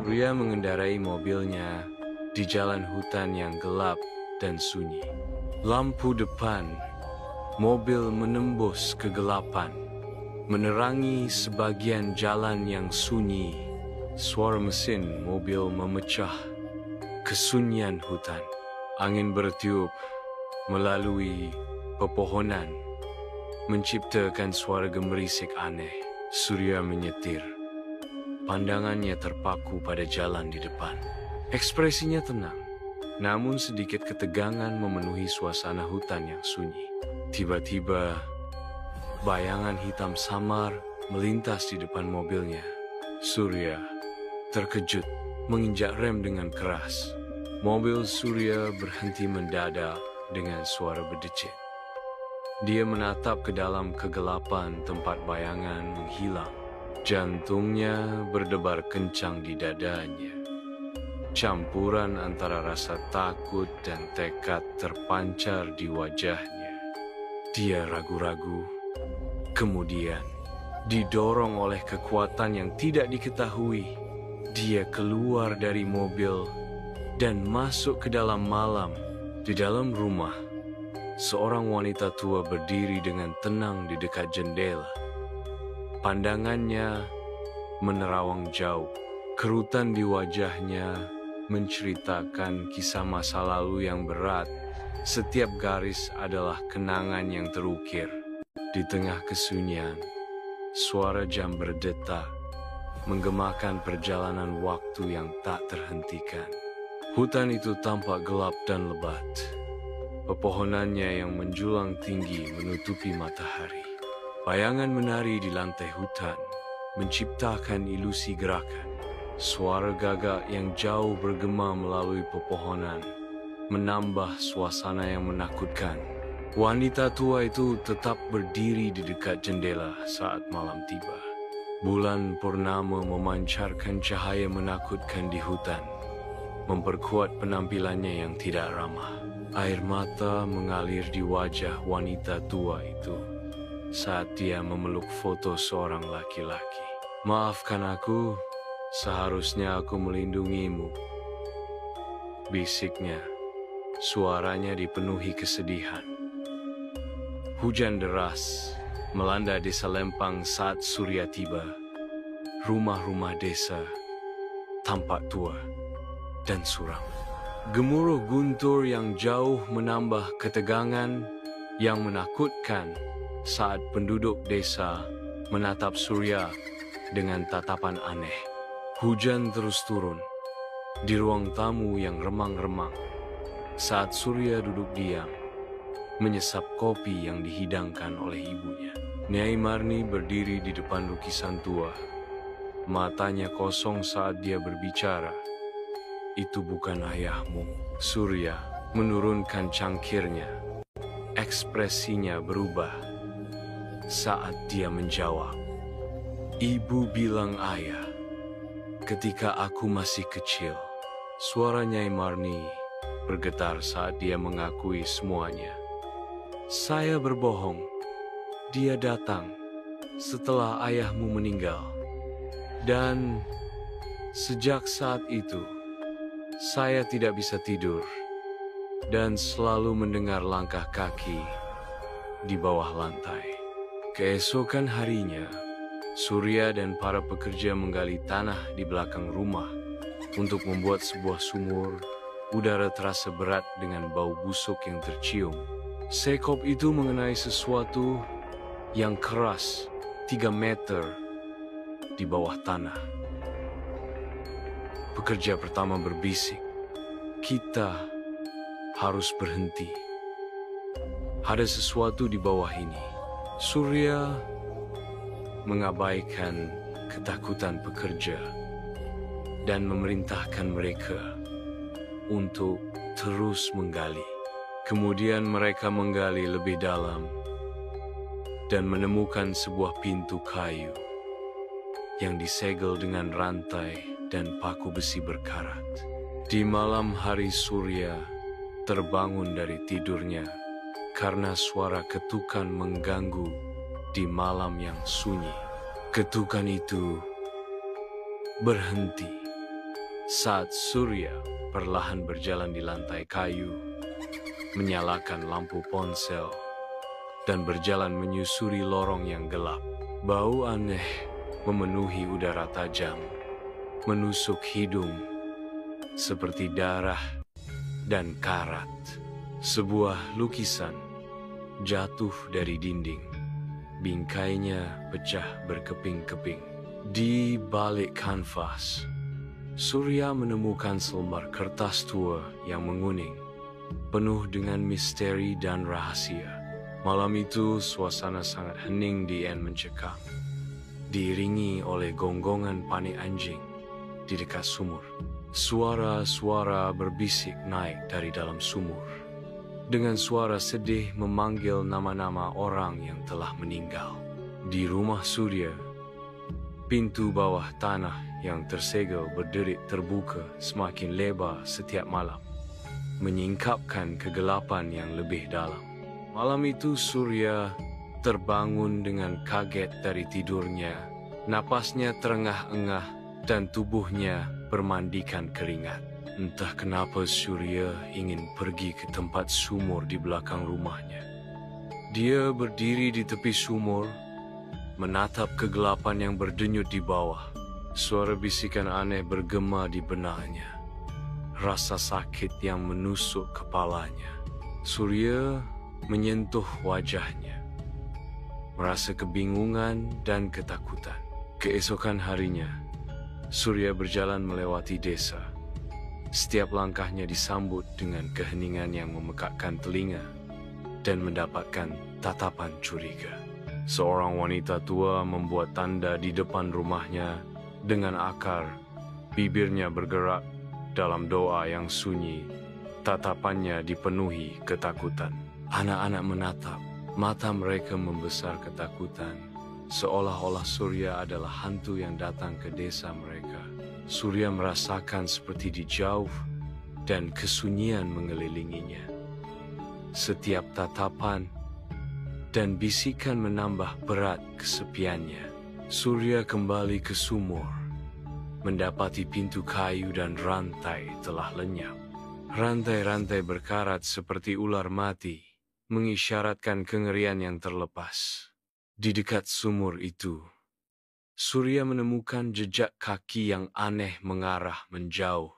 Surya mengendarai mobilnya di jalan hutan yang gelap dan sunyi. Lampu depan mobil menembus kegelapan, menerangi sebagian jalan yang sunyi. Suara mesin mobil memecah kesunyian hutan. Angin bertiup melalui pepohonan, menciptakan suara gemerisik aneh. Surya menyetir. Pandangannya terpaku pada jalan di depan. Ekspresinya tenang, namun sedikit ketegangan memenuhi suasana hutan yang sunyi. Tiba-tiba, bayangan hitam samar melintas di depan mobilnya. Surya terkejut, menginjak rem dengan keras. Mobil Surya berhenti mendadak dengan suara berdecit. Dia menatap ke dalam kegelapan tempat bayangan menghilang. Jantungnya berdebar kencang di dadanya. Campuran antara rasa takut dan tekad terpancar di wajahnya. Dia ragu-ragu, kemudian didorong oleh kekuatan yang tidak diketahui. Dia keluar dari mobil dan masuk ke dalam malam. Di dalam rumah, seorang wanita tua berdiri dengan tenang di dekat jendela. Pandangannya menerawang jauh. Kerutan di wajahnya menceritakan kisah masa lalu yang berat. Setiap garis adalah kenangan yang terukir. Di tengah kesunyian, suara jam berdetak, menggemakan perjalanan waktu yang tak terhentikan. Hutan itu tampak gelap dan lebat. Pepohonannya yang menjulang tinggi menutupi matahari. Bayangan menari di lantai hutan, menciptakan ilusi gerakan. Suara gagak yang jauh bergema melalui pepohonan, menambah suasana yang menakutkan. Wanita tua itu tetap berdiri di dekat jendela saat malam tiba. Bulan purnama memancarkan cahaya menakutkan di hutan, memperkuat penampilannya yang tidak ramah. Air mata mengalir di wajah wanita tua itu saat dia memeluk foto seorang laki-laki. Maafkan aku, seharusnya aku melindungimu, bisiknya. Suaranya dipenuhi kesedihan. Hujan deras melanda desa Lempang saat Surya tiba. Rumah-rumah desa tampak tua dan suram. Gemuruh guntur yang jauh menambah ketegangan yang menakutkan saat penduduk desa menatap Surya dengan tatapan aneh. Hujan terus turun di ruang tamu yang remang-remang saat Surya duduk diam, menyesap kopi yang dihidangkan oleh ibunya. Nyai Marni berdiri di depan lukisan tua. Matanya kosong saat dia berbicara. Itu bukan ayahmu. Surya menurunkan cangkirnya. Ekspresinya berubah saat dia menjawab. Ibu bilang ayah ketika aku masih kecil. Suara Nyai Marni bergetar saat dia mengakui semuanya. Saya berbohong. Dia datang setelah ayahmu meninggal. Dan sejak saat itu, saya tidak bisa tidur dan selalu mendengar langkah kaki di bawah lantai. Keesokan harinya, Surya dan para pekerja menggali tanah di belakang rumah untuk membuat sebuah sumur. Udara terasa berat dengan bau busuk yang tercium. Sekop itu mengenai sesuatu yang keras 3 meter di bawah tanah. Pekerja pertama berbisik, "Kita harus berhenti. Ada sesuatu di bawah ini." Surya mengabaikan ketakutan pekerja dan memerintahkan mereka untuk terus menggali. Kemudian mereka menggali lebih dalam dan menemukan sebuah pintu kayu yang disegel dengan rantai dan paku besi berkarat. Di malam hari Surya terbangun dari tidurnya karena suara ketukan mengganggu di malam yang sunyi. Ketukan itu berhenti saat Surya perlahan berjalan di lantai kayu, menyalakan lampu ponsel, dan berjalan menyusuri lorong yang gelap. Bau aneh memenuhi udara tajam, menusuk hidung seperti darah dan karat. Sebuah lukisan jatuh dari dinding. Bingkainya pecah berkeping-keping. Di balik kanvas, Surya menemukan selembar kertas tua yang menguning, penuh dengan misteri dan rahasia. Malam itu suasana sangat hening di Inn mencekam, diiringi oleh gonggongan panik anjing di dekat sumur. Suara-suara berbisik naik dari dalam sumur, dengan suara sedih memanggil nama-nama orang yang telah meninggal. Di rumah Surya, pintu bawah tanah yang tersegel berderit terbuka semakin lebar setiap malam, menyingkapkan kegelapan yang lebih dalam. Malam itu Surya terbangun dengan kaget dari tidurnya. Napasnya terengah-engah dan tubuhnya bermandikan keringat. Entah kenapa Surya ingin pergi ke tempat sumur di belakang rumahnya. Dia berdiri di tepi sumur, menatap kegelapan yang berdenyut di bawah. Suara bisikan aneh bergema di benaknya. Rasa sakit yang menusuk kepalanya. Surya menyentuh wajahnya, merasa kebingungan dan ketakutan. Keesokan harinya, Surya berjalan melewati desa. Setiap langkahnya disambut dengan keheningan yang memekakkan telinga dan mendapatkan tatapan curiga. Seorang wanita tua membuat tanda di depan rumahnya dengan akar. Bibirnya bergerak dalam doa yang sunyi. Tatapannya dipenuhi ketakutan. Anak-anak menatap, mata mereka membesar ketakutan, seolah-olah Surya adalah hantu yang datang ke desa mereka. Surya merasakan seperti dijauh dan kesunyian mengelilinginya. Setiap tatapan dan bisikan menambah berat kesepiannya. Surya kembali ke sumur, mendapati pintu kayu dan rantai telah lenyap. Rantai-rantai berkarat seperti ular mati, mengisyaratkan kengerian yang terlepas. Di dekat sumur itu, Surya menemukan jejak kaki yang aneh mengarah menjauh.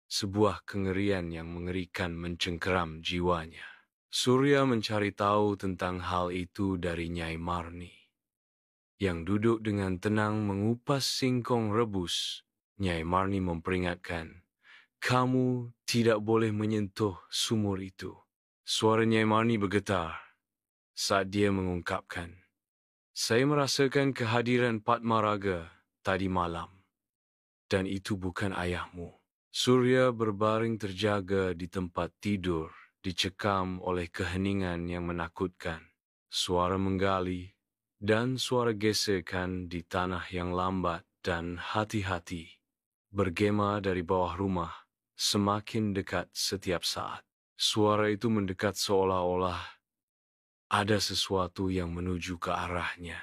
Sebuah kengerian yang mengerikan mencengkeram jiwanya. Surya mencari tahu tentang hal itu dari Nyai Marni, yang duduk dengan tenang mengupas singkong rebus. Nyai Marni memperingatkan, "Kamu tidak boleh menyentuh sumur itu." Suara Nyai Marni bergetar saat dia mengungkapkan, "Saya merasakan kehadiran Padmaraga tadi malam, dan itu bukan ayahmu." Surya berbaring terjaga di tempat tidur, dicekam oleh keheningan yang menakutkan. Suara menggali dan suara gesekan di tanah yang lambat dan hati-hati bergema dari bawah rumah semakin dekat setiap saat. Suara itu mendekat seolah-olah ada sesuatu yang menuju ke arahnya.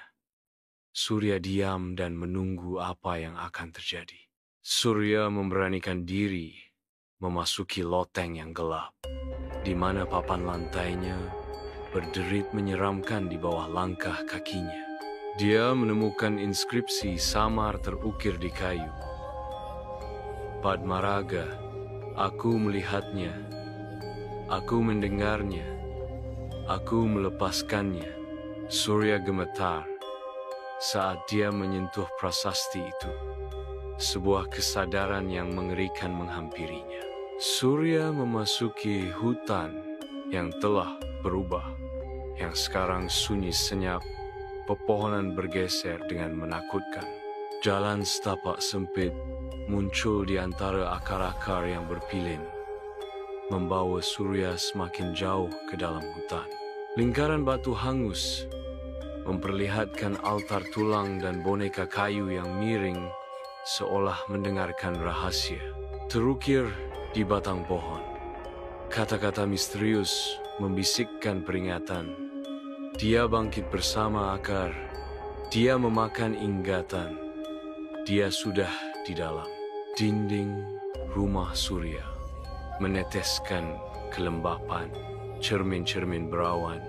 Surya diam dan menunggu apa yang akan terjadi. Surya memberanikan diri memasuki loteng yang gelap, di mana papan lantainya berderit menyeramkan di bawah langkah kakinya. Dia menemukan inskripsi samar terukir di kayu. "Padmaraga, aku melihatnya, aku mendengarnya, aku melepaskannya." Surya gemetar saat dia menyentuh prasasti itu. Sebuah kesadaran yang mengerikan menghampirinya. Surya memasuki hutan yang telah berubah, yang sekarang sunyi senyap, pepohonan bergeser dengan menakutkan. Jalan setapak sempit muncul di antara akar-akar yang berpilin, membawa Surya semakin jauh ke dalam hutan. Lingkaran batu hangus memperlihatkan altar tulang dan boneka kayu yang miring, seolah mendengarkan rahasia. terukir di batang pohon. Kata-kata misterius membisikkan peringatan. Dia bangkit bersama akar. Dia memakan inggatan. Dia sudah di dalam dinding rumah Surya, meneteskan kelembapan, cermin-cermin berawan,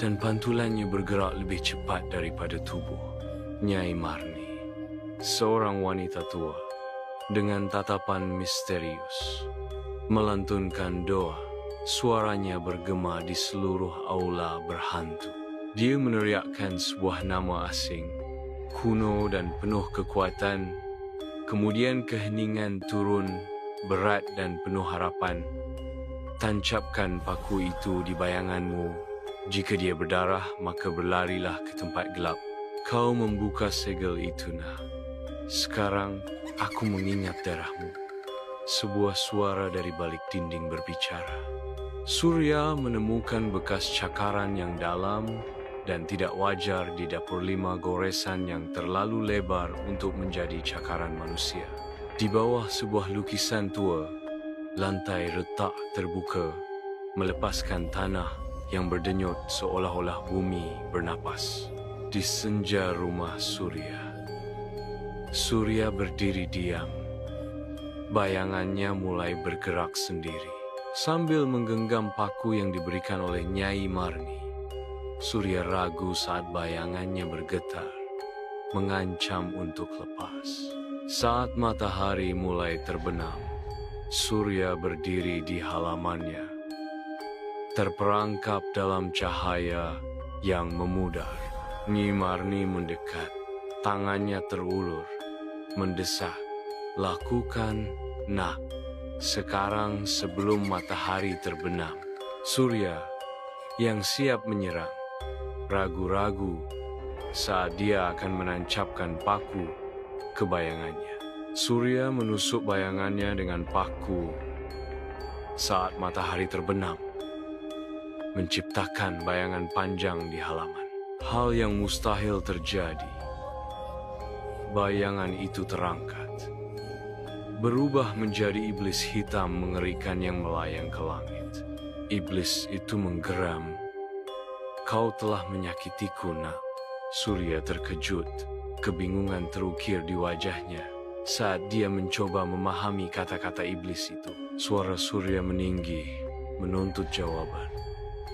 dan pantulannya bergerak lebih cepat daripada tubuh. Nyai Marni, seorang wanita tua, dengan tatapan misterius, melantunkan doa. Suaranya bergema di seluruh aula berhantu. Dia meneriakkan sebuah nama asing, kuno dan penuh kekuatan. Kemudian keheningan turun, berat dan penuh harapan. Tancapkan paku itu di bayanganmu. Jika dia berdarah, maka berlarilah ke tempat gelap. Kau membuka segel itu, nak. Sekarang aku mengingat darahmu. Sebuah suara dari balik dinding berbicara. Surya menemukan bekas cakaran yang dalam dan tidak wajar di dapur 5 goresan yang terlalu lebar untuk menjadi cakaran manusia. Di bawah sebuah lukisan tua, lantai retak terbuka, melepaskan tanah yang berdenyut seolah-olah bumi bernapas. Di senja rumah Surya, Surya berdiri diam. Bayangannya mulai bergerak sendiri. Sambil menggenggam paku yang diberikan oleh Nyai Marni, Surya ragu saat bayangannya bergetar, mengancam untuk lepas. Saat matahari mulai terbenam, Surya berdiri di halamannya, terperangkap dalam cahaya yang memudar. Nyai Marni mendekat, tangannya terulur, mendesak, "Lakukan, nak. Sekarang sebelum matahari terbenam." Surya yang siap menyerang, ragu-ragu saat dia akan menancapkan paku ke bayangannya. Surya menusuk bayangannya dengan paku saat matahari terbenam, menciptakan bayangan panjang di halaman. Hal yang mustahil terjadi. Bayangan itu terangkat, berubah menjadi iblis hitam mengerikan yang melayang ke langit. Iblis itu menggeram. "Kau telah menyakitiku, nak." Surya terkejut. Kebingungan terukir di wajahnya saat dia mencoba memahami kata-kata iblis itu. Suara Surya meninggi, menuntut jawaban.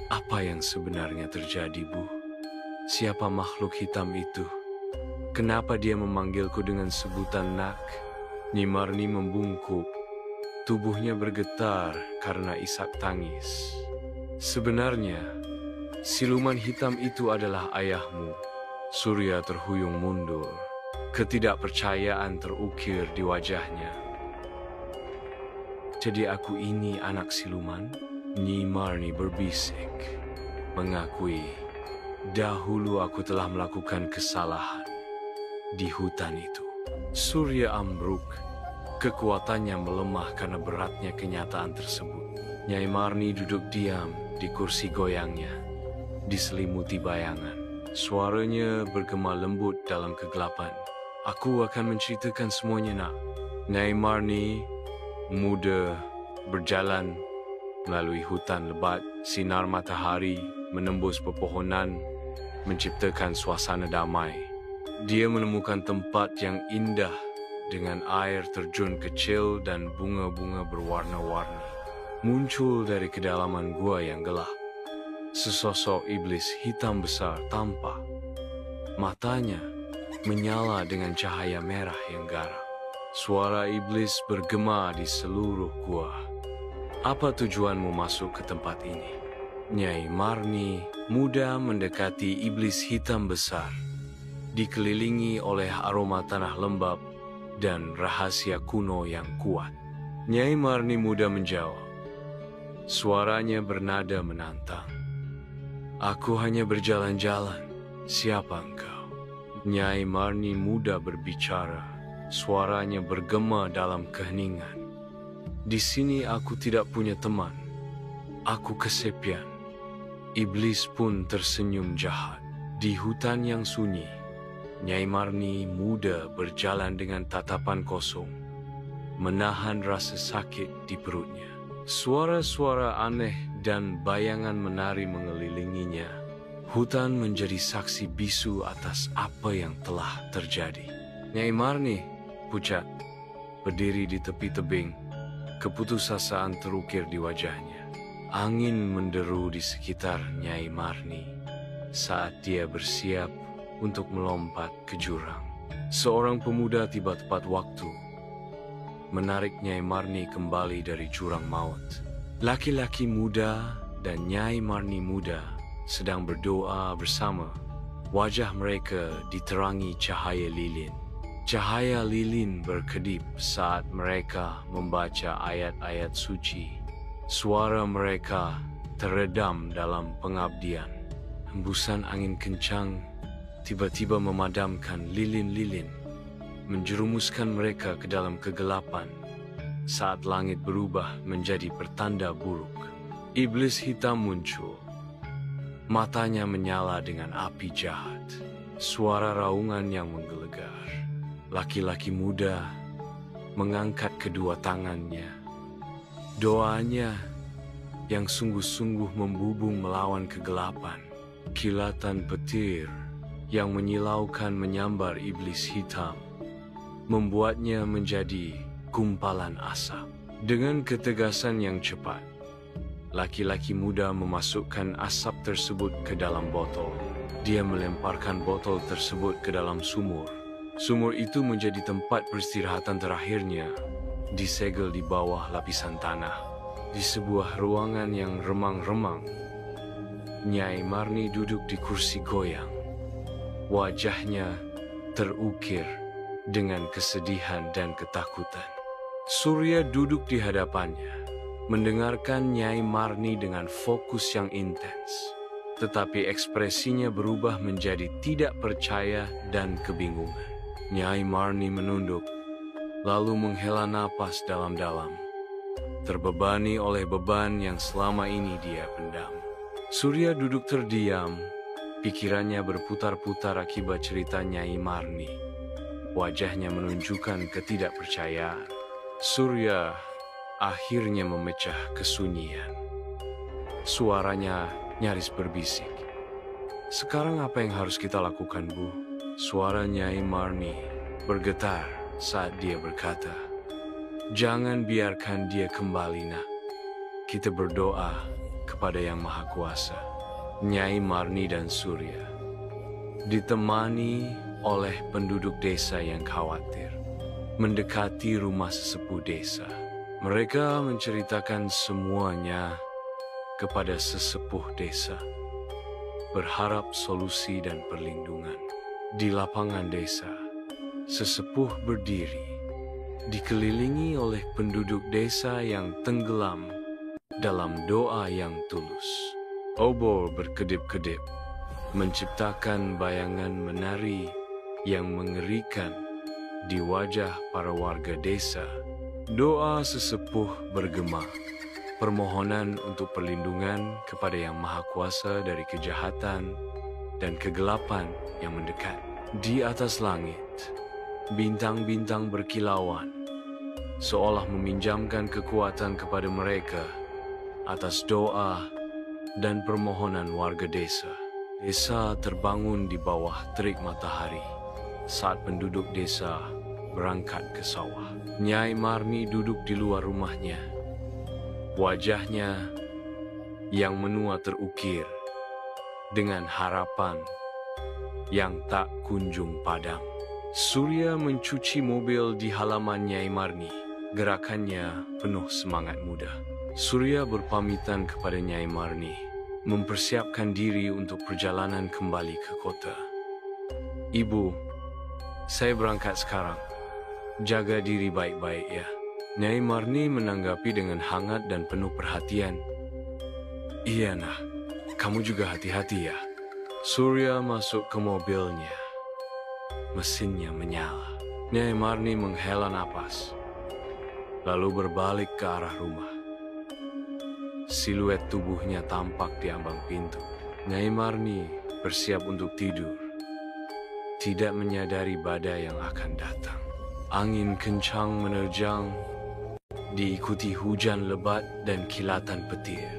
"Apa yang sebenarnya terjadi, Bu? Siapa makhluk hitam itu? Kenapa dia memanggilku dengan sebutan nak?" Nyai Marni membungkuk. Tubuhnya bergetar karena isak tangis. "Sebenarnya, siluman hitam itu adalah ayahmu." Surya terhuyung mundur. Ketidakpercayaan terukir di wajahnya. "Jadi aku ini anak siluman?" Nyai Marni berbisik, mengakui, "Dahulu aku telah melakukan kesalahan di hutan itu." Surya ambruk. Kekuatannya melemah karena beratnya kenyataan tersebut. Nyai Marni duduk diam di kursi goyangnya, diselimuti bayangan. Suaranya bergema lembut dalam kegelapan. "Aku akan menceritakan semuanya, nak." Nyai Marni, muda, berjalan melalui hutan lebat. Sinar matahari menembus pepohonan, menciptakan suasana damai. Dia menemukan tempat yang indah dengan air terjun kecil dan bunga-bunga berwarna-warni muncul dari kedalaman gua yang gelap. Sesosok iblis hitam besar tampak. Matanya menyala dengan cahaya merah yang garam. Suara iblis bergema di seluruh gua. "Apa tujuanmu masuk ke tempat ini?" Nyai Marni muda mendekati iblis hitam besar, dikelilingi oleh aroma tanah lembab dan rahasia kuno yang kuat. Nyai Marni muda menjawab. Suaranya bernada menantang. "Aku hanya berjalan-jalan. Siapa engkau?" Nyai Marni muda berbicara. Suaranya bergema dalam keheningan. "Di sini aku tidak punya teman. Aku kesepian." Iblis pun tersenyum jahat. Di hutan yang sunyi, Nyai Marni muda berjalan dengan tatapan kosong. menahan rasa sakit di perutnya. Suara-suara aneh dan bayangan menari mengelilinginya. Hutan menjadi saksi bisu atas apa yang telah terjadi. Nyai Marni, pucat, berdiri di tepi tebing. Keputusasaan terukir di wajahnya. Angin menderu di sekitar Nyai Marni saat dia bersiap untuk melompat ke jurang. Seorang pemuda tiba tepat waktu, menarik Nyai Marni kembali dari jurang maut. Laki-laki muda dan Nyai Marni muda sedang berdoa bersama. Wajah mereka diterangi cahaya lilin. Cahaya lilin berkedip saat mereka membaca ayat-ayat suci. Suara mereka teredam dalam pengabdian. Hembusan angin kencang tiba-tiba memadamkan lilin-lilin, menjerumuskan mereka ke dalam kegelapan saat langit berubah menjadi pertanda buruk. Iblis hitam muncul. Matanya menyala dengan api jahat. Suara raungan yang menggelegar. Laki-laki muda mengangkat kedua tangannya. Doanya yang sungguh-sungguh membubung melawan kegelapan. Kilatan petir yang menyilaukan menyambar iblis hitam, membuatnya menjadi gumpalan asap. Dengan ketegasan yang cepat, laki-laki muda memasukkan asap tersebut ke dalam botol. Dia melemparkan botol tersebut ke dalam sumur. Sumur itu menjadi tempat peristirahatan terakhirnya, disegel di bawah lapisan tanah. Di sebuah ruangan yang remang-remang, Nyai Marni duduk di kursi goyang. Wajahnya terukir dengan kesedihan dan ketakutan. Surya duduk di hadapannya, mendengarkan Nyai Marni dengan fokus yang intens. Tetapi ekspresinya berubah menjadi tidak percaya dan kebingungan. Nyai Marni menunduk, lalu menghela napas dalam-dalam, terbebani oleh beban yang selama ini dia pendam. Surya duduk terdiam, pikirannya berputar-putar akibat cerita Nyai Marni. Wajahnya menunjukkan ketidakpercayaan. Surya akhirnya memecah kesunyian. Suaranya nyaris berbisik. "Sekarang apa yang harus kita lakukan, Bu?" Suara Nyai Marni bergetar saat dia berkata, "Jangan biarkan dia kembali, Nak. Kita berdoa kepada Yang Maha Kuasa." Nyai Marni dan Surya ditemani oleh penduduk desa yang khawatir, mendekati rumah sesepuh desa. Mereka menceritakan semuanya kepada sesepuh desa, berharap solusi dan perlindungan. Di lapangan desa, sesepuh berdiri, dikelilingi oleh penduduk desa yang tenggelam dalam doa yang tulus. Obor berkedip-kedip, menciptakan bayangan menari yang mengerikan di wajah para warga desa. Doa sesepuh bergema, permohonan untuk perlindungan kepada Yang Maha Kuasa dari kejahatan dan kegelapan yang mendekat. Di atas langit, bintang-bintang berkilauan, seolah meminjamkan kekuatan kepada mereka atas doa dan permohonan warga desa. Desa terbangun di bawah terik matahari saat penduduk desa berangkat ke sawah. Nyai Marni duduk di luar rumahnya. Wajahnya yang menua terukir dengan harapan yang tak kunjung padam. Surya mencuci mobil di halaman Nyai Marni. Gerakannya penuh semangat muda. Surya berpamitan kepada Nyai Marni, mempersiapkan diri untuk perjalanan kembali ke kota. "Ibu, saya berangkat sekarang. Jaga diri baik-baik ya." Nyai Marni menanggapi dengan hangat dan penuh perhatian. "Iya, Nah. Kamu juga hati-hati ya." Surya masuk ke mobilnya. Mesinnya menyala. Nyai Marni menghela napas, lalu berbalik ke arah rumah. Siluet tubuhnya tampak di ambang pintu. Nyai Marni bersiap untuk tidur, tidak menyadari badai yang akan datang. Angin kencang menerjang, diikuti hujan lebat dan kilatan petir.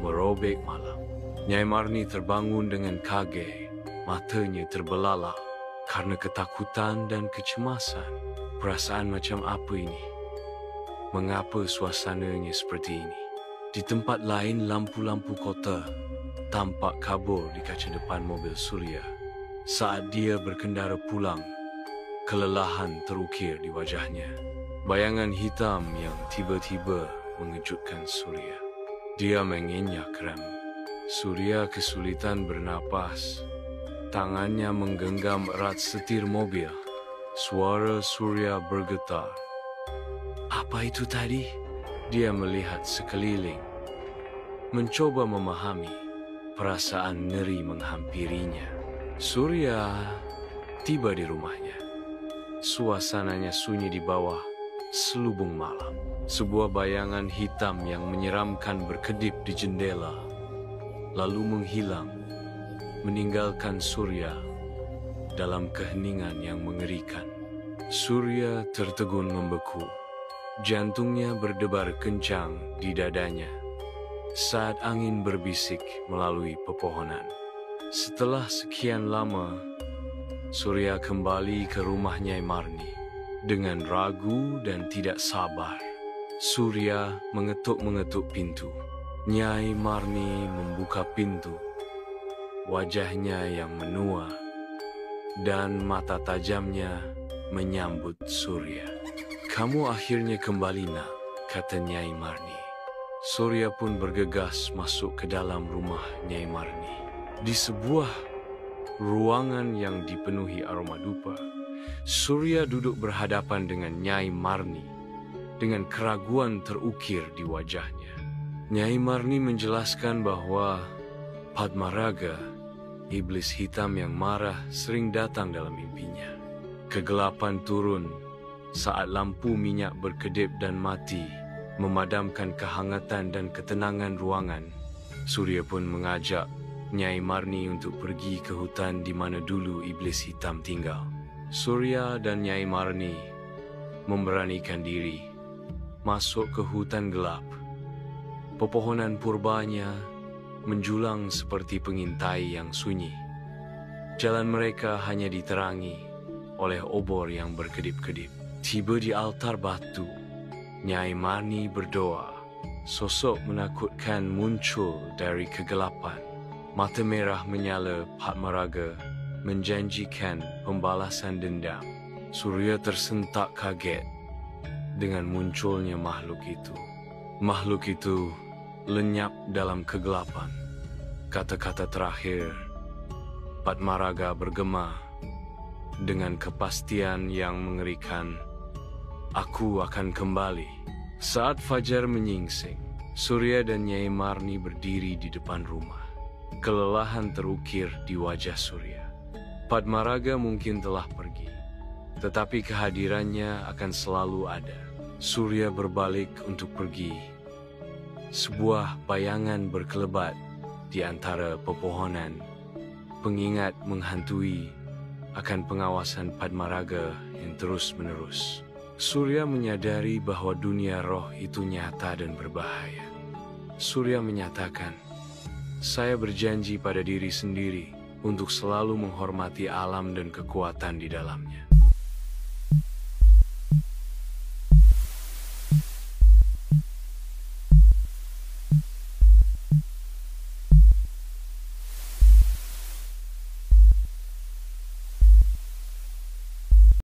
Merobek malam. Nyai Marni terbangun dengan kaget, matanya terbelalak karena ketakutan dan kecemasan. Perasaan macam apa ini? Mengapa suasananya seperti ini? Di tempat lain lampu-lampu kota tampak kabur di kaca depan mobil Surya. Saat dia berkendara pulang, kelelahan terukir di wajahnya. Bayangan hitam yang tiba-tiba mengejutkan Surya. Dia menginjak rem. Surya kesulitan bernapas. Tangannya menggenggam erat setir mobil. Suara Surya bergetar. Apa itu tadi? Dia melihat sekeliling, mencoba memahami. Perasaan ngeri menghampirinya. Surya tiba di rumahnya. Suasananya sunyi di bawah selubung malam. Sebuah bayangan hitam yang menyeramkan berkedip di jendela, lalu menghilang, meninggalkan Surya dalam keheningan yang mengerikan. Surya tertegun membeku. Jantungnya berdebar kencang di dadanya saat angin berbisik melalui pepohonan. Setelah sekian lama, Surya kembali ke rumah Nyai Marni. Dengan ragu dan tidak sabar, Surya mengetuk-mengetuk pintu. Nyai Marni membuka pintu. Wajahnya yang menua dan mata tajamnya menyambut Surya. "Kamu akhirnya kembali, nak," kata Nyai Marni. Surya pun bergegas masuk ke dalam rumah Nyai Marni. Di sebuah ruangan yang dipenuhi aroma dupa, Surya duduk berhadapan dengan Nyai Marni dengan keraguan terukir di wajahnya. Nyai Marni menjelaskan bahwa Padmaraga, iblis hitam yang marah, sering datang dalam mimpinya. Kegelapan turun saat lampu minyak berkedip dan mati, memadamkan kehangatan dan ketenangan ruangan. Surya pun mengajak Nyai Marni untuk pergi ke hutan di mana dulu iblis hitam tinggal. Surya dan Nyai Marni memberanikan diri masuk ke hutan gelap. Pepohonan purbanya menjulang seperti pengintai yang sunyi. Jalan mereka hanya diterangi oleh obor yang berkedip-kedip. Tiba di altar batu, Nyai Marni berdoa. Sosok menakutkan muncul dari kegelapan. Mata merah menyala Padmaraga menjanjikan pembalasan dendam. Surya tersentak kaget dengan munculnya makhluk itu. Makhluk itu lenyap dalam kegelapan. Kata-kata terakhir Padmaraga bergema dengan kepastian yang mengerikan. "Aku akan kembali." Saat fajar menyingsing, Surya dan Nyai Marni berdiri di depan rumah. Kelelahan terukir di wajah Surya. Padmaraga mungkin telah pergi, tetapi kehadirannya akan selalu ada. Surya berbalik untuk pergi. Sebuah bayangan berkelebat di antara pepohonan, pengingat menghantui akan pengawasan Padmaraga yang terus-menerus. Surya menyadari bahwa dunia roh itu nyata dan berbahaya. Surya menyatakan, "Saya berjanji pada diri sendiri untuk selalu menghormati alam dan kekuatan di dalamnya."